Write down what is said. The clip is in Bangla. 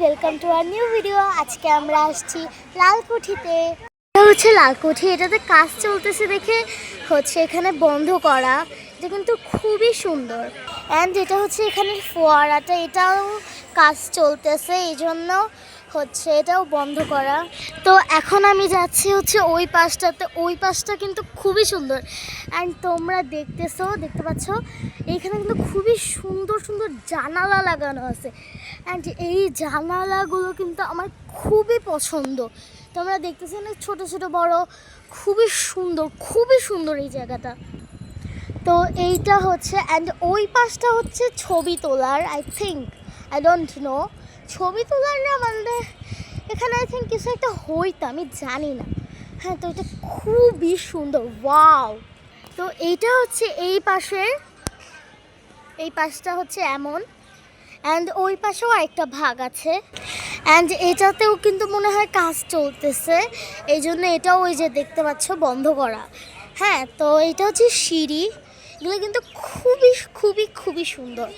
Welcome to our new video. আজকে আমরা আসছি লালকুঠিতে। এটা হচ্ছে লালকুঠি, এটাতে কাজ চলতেছে দেখে হচ্ছে এখানে বন্ধ করা। এটা কিন্তু খুবই সুন্দর। অ্যান্ড এটা হচ্ছে এখানে ফোয়ারাটা, এটাও কাজ চলতেছে, এই জন্য হচ্ছে এটাও বন্ধ করা। তো এখন আমি যাচ্ছি হচ্ছে ওই পাশটাতে, ওই পাশটা কিন্তু খুবই সুন্দর। অ্যান্ড তোমরা দেখতে পাচ্ছ এইখানে কিন্তু খুবই সুন্দর সুন্দর জানালা লাগানো আছে। অ্যান্ড এই জানালাগুলো কিন্তু আমার খুবই পছন্দ। তোমরা দেখতেছো না, ছোট ছোট বড়, খুবই সুন্দর এই জায়গাটা। তো এইটা হচ্ছে, অ্যান্ড ওই পাশটা হচ্ছে ছবি তোলার, আই ডোন্ট নো ছবি তোলার না, মানে এখানে কিছু একটা হইতো, আমি জানি না। হ্যাঁ, তো এটা খুবই সুন্দর, ওয়াও। তো এইটা হচ্ছে এই পাশটা হচ্ছে এমন, অ্যান্ড ওই পাশেও আরেকটা ভাগ আছে। অ্যান্ড এটাতেও কিন্তু মনে হয় কাজ চলতেছে, এই জন্য এটাও ওই যে দেখতে পাচ্ছ বন্ধ করা। হ্যাঁ, তো এটা হচ্ছে সিঁড়ি, এগুলো কিন্তু খুবই সুন্দর।